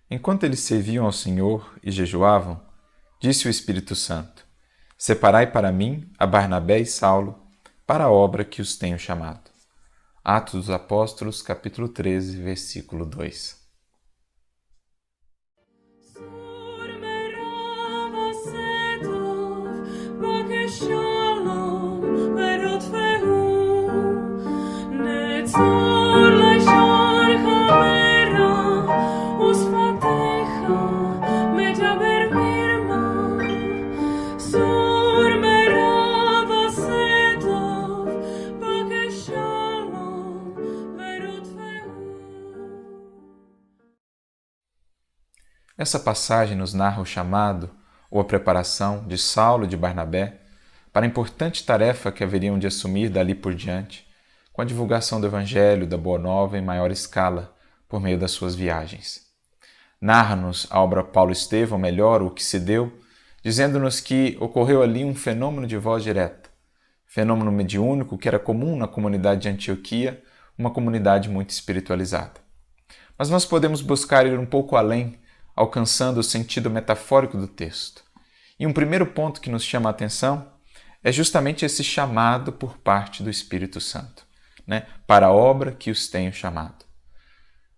Enquanto eles serviam ao Senhor e jejuavam, disse o Espírito Santo: Separai para mim a Barnabé e Saulo para a obra que os tenho chamado. Atos dos Apóstolos, capítulo 13, versículo 2. Essa passagem nos narra o chamado ou a preparação de Saulo e de Barnabé para a importante tarefa que haveriam de assumir dali por diante, com a divulgação do Evangelho da Boa Nova em maior escala, por meio das suas viagens. Narra-nos a obra Paulo Estevão melhor o que se deu, dizendo-nos que ocorreu ali um fenômeno de voz direta, fenômeno mediúnico que era comum na comunidade de Antioquia, uma comunidade muito espiritualizada. Mas nós podemos buscar ir um pouco além, alcançando o sentido metafórico do texto. E um primeiro ponto que nos chama a atenção é justamente esse chamado por parte do Espírito Santo, para a obra que os tenho chamado.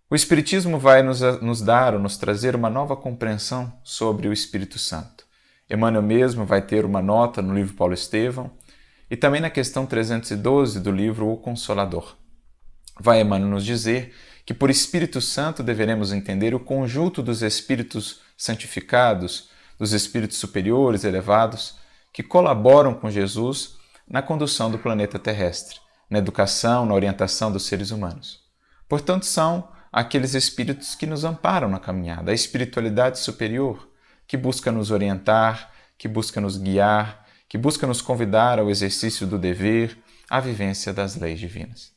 O Espiritismo vai nos dar ou nos trazer uma nova compreensão sobre o Espírito Santo. Emmanuel mesmo vai ter uma nota no livro Paulo Estevão e também na questão 312 do livro O Consolador. Vai Emmanuel nos dizer que por Espírito Santo deveremos entender o conjunto dos Espíritos santificados, dos Espíritos superiores, elevados, que colaboram com Jesus na condução do planeta terrestre, na educação, na orientação dos seres humanos. Portanto, são aqueles Espíritos que nos amparam na caminhada, a espiritualidade superior, que busca nos orientar, que busca nos guiar, que busca nos convidar ao exercício do dever, à vivência das leis divinas.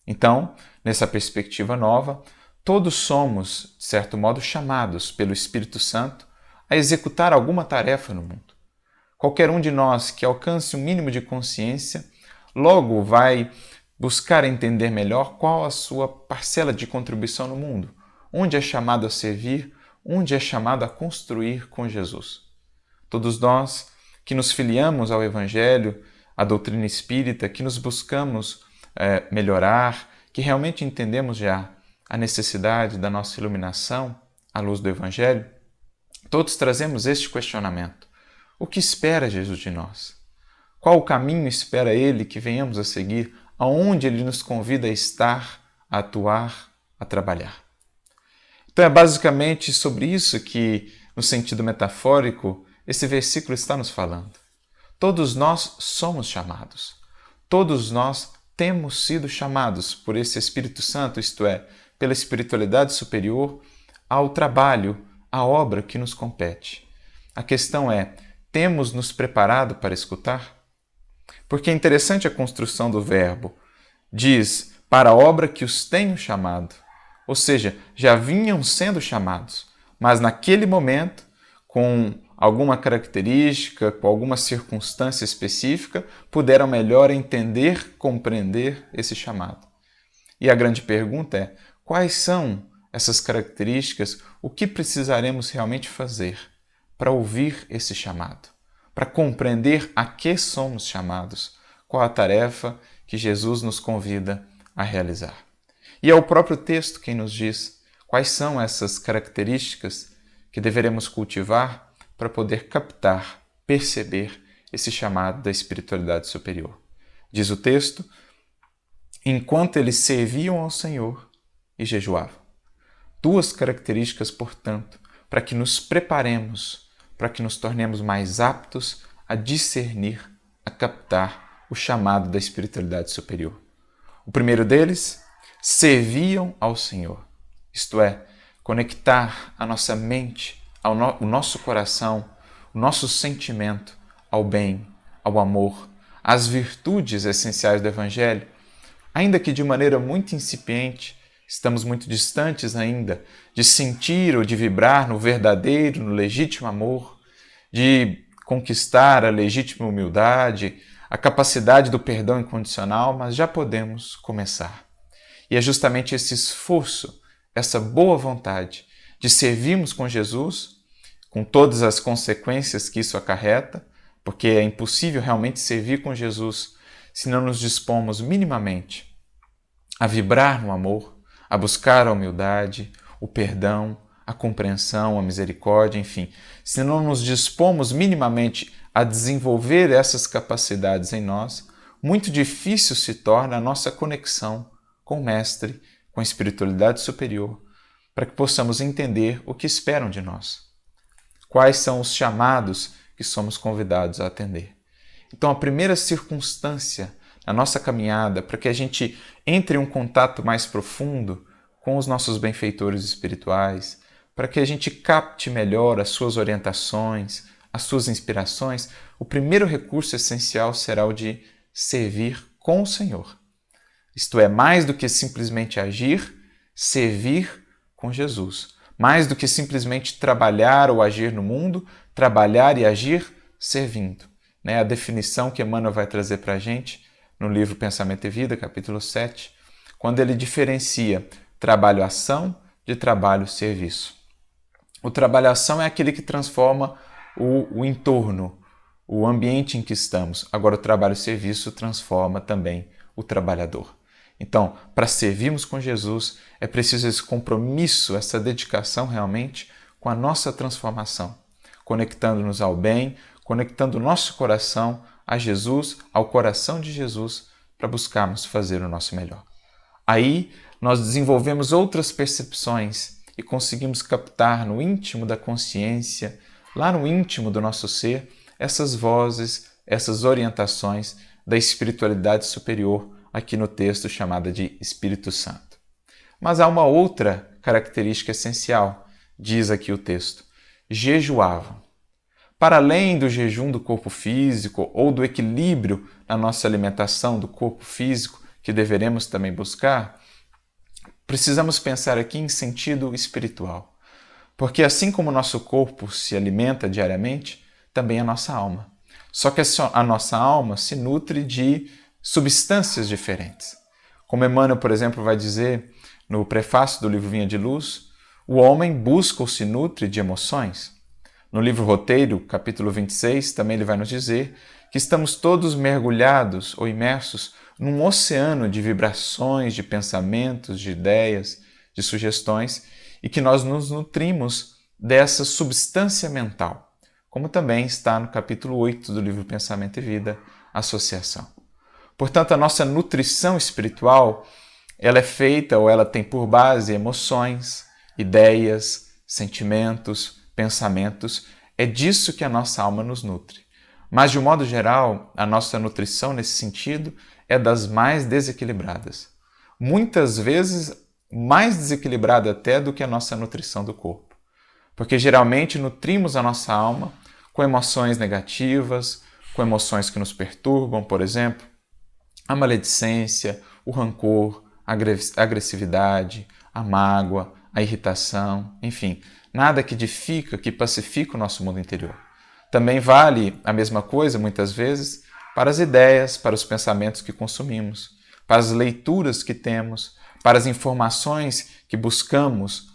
Então, nessa perspectiva nova, todos somos, de certo modo, chamados pelo Espírito Santo a executar alguma tarefa no mundo. Qualquer um de nós que alcance um mínimo de consciência, logo vai buscar entender melhor qual a sua parcela de contribuição no mundo, onde é chamado a servir, onde é chamado a construir com Jesus. Todos nós que nos filiamos ao Evangelho, à doutrina espírita, que nos buscamos melhorar, que realmente entendemos já a necessidade da nossa iluminação à luz do Evangelho, todos trazemos este questionamento. O que espera Jesus de nós? Qual o caminho espera Ele que venhamos a seguir? Aonde Ele nos convida a estar, a atuar, a trabalhar? Então é basicamente sobre isso que, no sentido metafórico, esse versículo está nos falando. Todos nós somos chamados. Todos nós temos sido chamados por esse Espírito Santo, isto é, pela espiritualidade superior, ao trabalho, à obra que nos compete. A questão é, temos nos preparado para escutar? Porque é interessante a construção do verbo. Diz, para a obra que os tenho chamado. Ou seja, já vinham sendo chamados, mas naquele momento, com alguma característica, com alguma circunstância específica, puderam melhor entender, compreender esse chamado. E a grande pergunta é, quais são essas características, o que precisaremos realmente fazer para ouvir esse chamado, para compreender a que somos chamados, qual a tarefa que Jesus nos convida a realizar. E é o próprio texto quem nos diz quais são essas características que deveremos cultivar para poder captar, perceber esse chamado da espiritualidade superior. Diz o texto, enquanto eles serviam ao Senhor e jejuavam. Duas características, portanto, para que nos preparemos, para que nos tornemos mais aptos a discernir, a captar o chamado da espiritualidade superior. O primeiro deles, serviam ao Senhor, isto é, conectar a nossa mente, o nosso coração, o nosso sentimento ao bem, ao amor, às virtudes essenciais do Evangelho, ainda que de maneira muito incipiente, estamos muito distantes ainda de sentir ou de vibrar no verdadeiro, no legítimo amor, de conquistar a legítima humildade, a capacidade do perdão incondicional, mas já podemos começar. E é justamente esse esforço, essa boa vontade de servirmos com Jesus, com todas as consequências que isso acarreta, porque é impossível realmente servir com Jesus se não nos dispomos minimamente a vibrar no amor, a buscar a humildade, o perdão, a compreensão, a misericórdia, enfim. Se não nos dispomos minimamente a desenvolver essas capacidades em nós, muito difícil se torna a nossa conexão com o Mestre, com a espiritualidade superior, para que possamos entender o que esperam de nós. Quais são os chamados que somos convidados a atender. Então, a primeira circunstância na nossa caminhada para que a gente entre em um contato mais profundo com os nossos benfeitores espirituais, para que a gente capte melhor as suas orientações, as suas inspirações, o primeiro recurso essencial será o de servir com o Senhor. Isto é, mais do que simplesmente agir, servir com Jesus. Mais do que simplesmente trabalhar ou agir no mundo, trabalhar e agir servindo. A definição que Emmanuel vai trazer para a gente no livro Pensamento e Vida, capítulo 7, quando ele diferencia trabalho-ação de trabalho-serviço. O trabalho-ação é aquele que transforma o entorno, o ambiente em que estamos. Agora, o trabalho-serviço transforma também o trabalhador. Então, para servirmos com Jesus, é preciso esse compromisso, essa dedicação realmente com a nossa transformação, conectando-nos ao bem, conectando o nosso coração a Jesus, ao coração de Jesus, para buscarmos fazer o nosso melhor. Aí, nós desenvolvemos outras percepções e conseguimos captar no íntimo da consciência, lá no íntimo do nosso ser, essas vozes, essas orientações da espiritualidade superior, aqui no texto chamada de Espírito Santo. Mas há uma outra característica essencial, diz aqui o texto: jejuavam. Para além do jejum do corpo físico ou do equilíbrio na nossa alimentação do corpo físico, que deveremos também buscar, precisamos pensar aqui em sentido espiritual. Porque assim como o nosso corpo se alimenta diariamente, também a nossa alma. Só que a nossa alma se nutre de substâncias diferentes. Como Emmanuel, por exemplo, vai dizer no prefácio do livro Vinha de Luz, o homem busca ou se nutre de emoções. No livro Roteiro, capítulo 26, também ele vai nos dizer que estamos todos mergulhados ou imersos num oceano de vibrações, de pensamentos, de ideias, de sugestões, e que nós nos nutrimos dessa substância mental, como também está no capítulo 8 do livro Pensamento e Vida, Associação. Portanto, a nossa nutrição espiritual, ela é feita ou ela tem por base emoções, ideias, sentimentos, pensamentos. É disso que a nossa alma nos nutre. Mas, de um modo geral, a nossa nutrição nesse sentido é das mais desequilibradas. Muitas vezes mais desequilibrada até do que a nossa nutrição do corpo. Porque geralmente nutrimos a nossa alma com emoções negativas, com emoções que nos perturbam, por exemplo, a maledicência, o rancor, a agressividade, a mágoa, a irritação, enfim, nada que edifica, que pacifica o nosso mundo interior. Também vale a mesma coisa, muitas vezes, para as ideias, para os pensamentos que consumimos, para as leituras que temos, para as informações que buscamos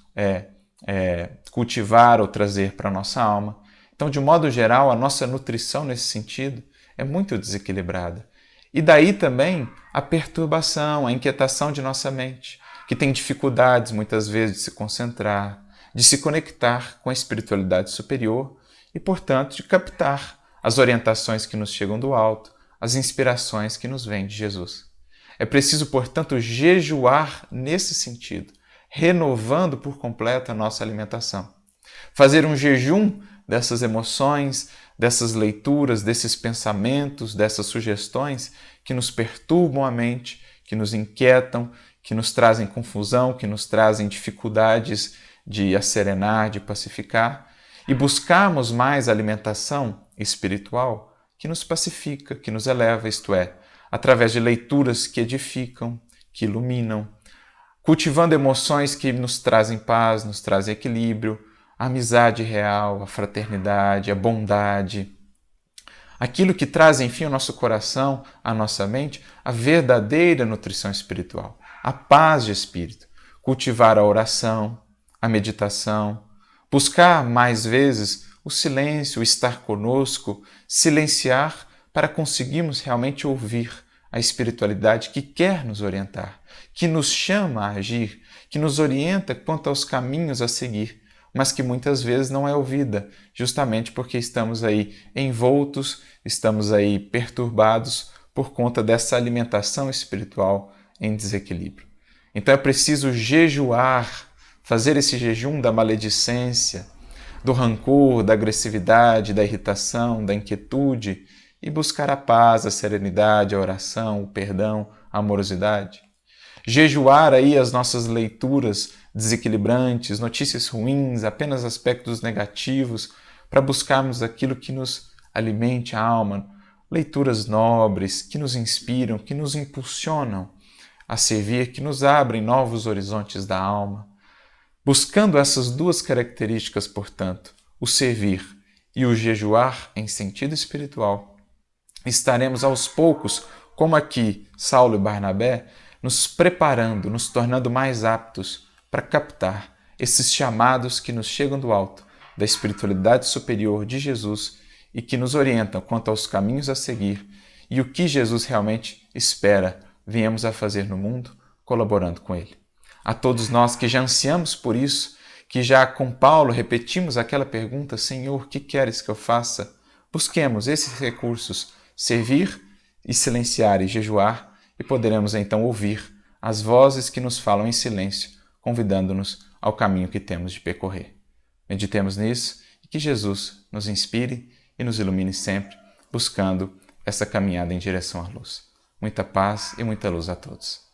cultivar ou trazer para a nossa alma. Então, de modo geral, a nossa nutrição nesse sentido é muito desequilibrada. E daí também a perturbação, a inquietação de nossa mente, que tem dificuldades muitas vezes de se concentrar, de se conectar com a espiritualidade superior e, portanto, de captar as orientações que nos chegam do alto, as inspirações que nos vêm de Jesus. É preciso, portanto, jejuar nesse sentido, renovando por completo a nossa alimentação. Fazer um jejum dessas emoções, dessas leituras, desses pensamentos, dessas sugestões que nos perturbam a mente, que nos inquietam, que nos trazem confusão, que nos trazem dificuldades de acerenar, de pacificar, e buscarmos mais alimentação espiritual que nos pacifica, que nos eleva, isto é, através de leituras que edificam, que iluminam, cultivando emoções que nos trazem paz, nos trazem equilíbrio, a amizade real, a fraternidade, a bondade, aquilo que traz, enfim, ao nosso coração, à nossa mente, a verdadeira nutrição espiritual, a paz de espírito, cultivar a oração, a meditação, Buscar mais vezes o silêncio, o estar conosco, silenciar para conseguirmos realmente ouvir a espiritualidade que quer nos orientar, que nos chama a agir, que nos orienta quanto aos caminhos a seguir, mas que muitas vezes não é ouvida, justamente porque estamos aí envoltos, estamos aí perturbados por conta dessa alimentação espiritual em desequilíbrio. Então é preciso jejuar, fazer esse jejum da maledicência, do rancor, da agressividade, da irritação, da inquietude e buscar a paz, a serenidade, a oração, o perdão, a amorosidade. Jejuar aí as nossas leituras desequilibrantes, notícias ruins, apenas aspectos negativos, para buscarmos aquilo que nos alimente a alma, leituras nobres, que nos inspiram, que nos impulsionam a servir, que nos abrem novos horizontes da alma. Buscando essas duas características, portanto, o servir e o jejuar em sentido espiritual, estaremos aos poucos, como aqui Saulo e Barnabé, nos preparando, nos tornando mais aptos para captar esses chamados que nos chegam do alto, da espiritualidade superior de Jesus e que nos orientam quanto aos caminhos a seguir e o que Jesus realmente espera venhamos a fazer no mundo, colaborando com Ele. A todos nós que já ansiamos por isso, que já com Paulo repetimos aquela pergunta: Senhor, o que queres que eu faça? Busquemos esses recursos, servir e silenciar e jejuar, e poderemos então ouvir as vozes que nos falam em silêncio, convidando-nos ao caminho que temos de percorrer. Meditemos nisso e que Jesus nos inspire e nos ilumine sempre, buscando essa caminhada em direção à luz. Muita paz e muita luz a todos.